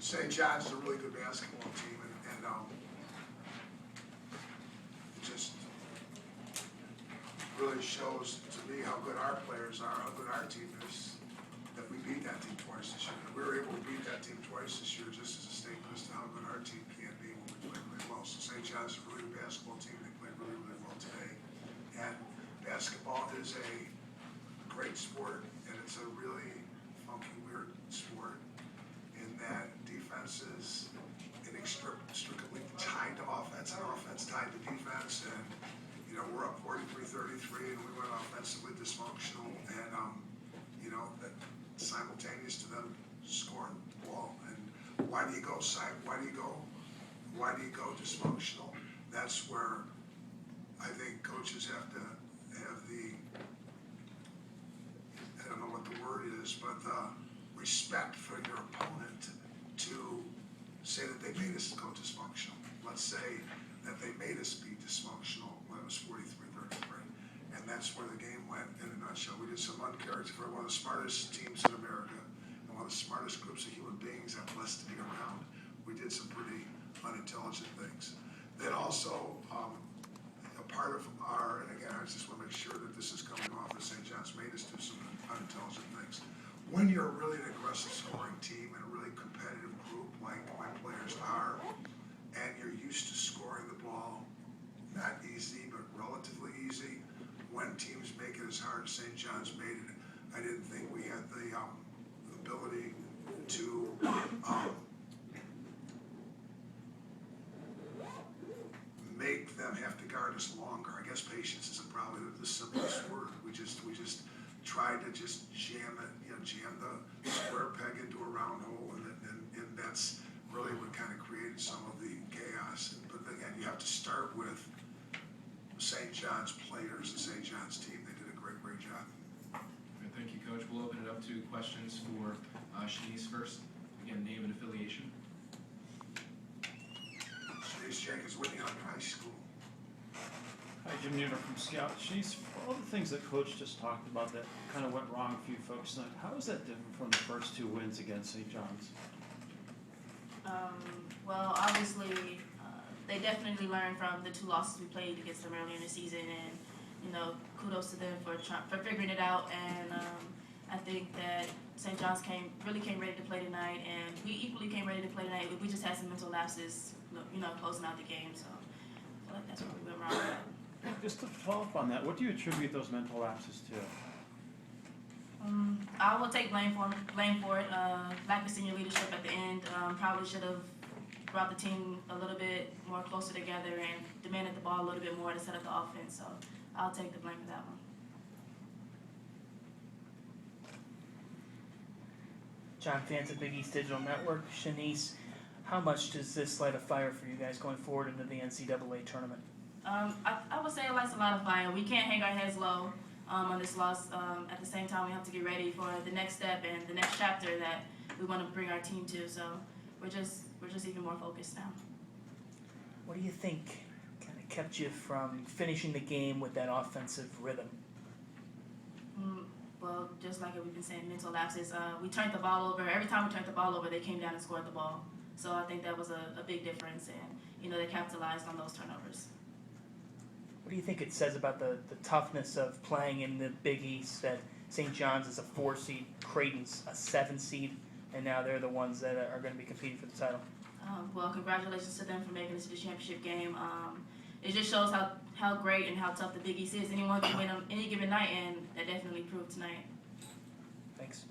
St. John's is a really good basketball team, and it just really shows to me how good our players are, how good our team is, that we beat that team twice this year. We were able to beat that team twice this year just as a statement as to how good our team can be when we play really well. So St. John's is a really good basketball team. They played really, really well today. And basketball is a great sport, and it's a really funky, weird sport in that defense is inextricably tied to offense and offense tied to defense. And, you know, we're up 43-33 and we went offensively dysfunctional, and, you know, that simultaneous to them scoring the ball. And why do you go dysfunctional? That's where I think coaches have to have the, I don't know what the word is, but the respect for your opponent to say that they made us go dysfunctional. Let's say that they made us be dysfunctional when it was 43-33. And that's where the game went in a nutshell. We did some uncharacteristic for one of the smartest teams in America and one of the smartest groups of human beings I'm blessed to be around. We did some pretty unintelligent things. Then also, a part of our, and again, I just want to make sure that this is coming off as St. John's made us do some unintelligent things. When you're really an aggressive scoring team and a really competitive group like my players are, and you're used to scoring the ball, not easy, but relatively easy, when teams make it as hard as St. John's made it, I didn't think we had the ability to make them have to guard us longer. I guess patience is probably the simplest word. We just tried to just jam it, you know, jam the square peg into a round hole, and that's really what kind of created some of the chaos. But again, you have to start with St. John's players, the St. John's team. They did a great, great job. Good, thank you, Coach. We'll open it up to questions for Shanice first. Again, name and affiliation. Shanice Jenkins, Whitney High School. Hi, Jim Nooner from Scout. Shanice, for all the things that Coach just talked about that kind of went wrong for you folks tonight, how is that different from the first two wins against St. John's? Well, obviously, they definitely learned from the two losses we played against them earlier in the season, and, you know, kudos to them for figuring it out. And I think that St. John's really came ready to play tonight, and we equally came ready to play tonight. We just had some mental lapses, you know, closing out the game. So I feel like that's where we went wrong. Just to follow up on that, what do you attribute those mental lapses to? I will take blame for it. Lack of senior leadership at the end. Probably should have brought the team a little bit more closer together and demanded the ball a little bit more to set up the offense. So I'll take the blame for that one. John Fans at Big East Digital Network. Shanice, how much does this light a fire for you guys going forward into the NCAA tournament? I would say it lights a lot of fire. We can't hang our heads low on this loss. At the same time, we have to get ready for the next step and the next chapter that we want to bring our team to. So we're just even more focused now. What do you think kind of kept you from finishing the game with that offensive rhythm? Well, just like we've been saying, mental lapses. We turned the ball over. Every time we turned the ball over, they came down and scored the ball. So I think that was a big difference, and, you know, they capitalized on those turnovers. What do you think it says about the toughness of playing in the Big East, that St. John's is a 4 seed, Creighton's a 7 seed, and now they're the ones that are going to be competing for the title? Well, congratulations to them for making it to the championship game. It just shows how great and how tough the Big East is. Anyone can win on any given night, and that definitely proved tonight. Thanks.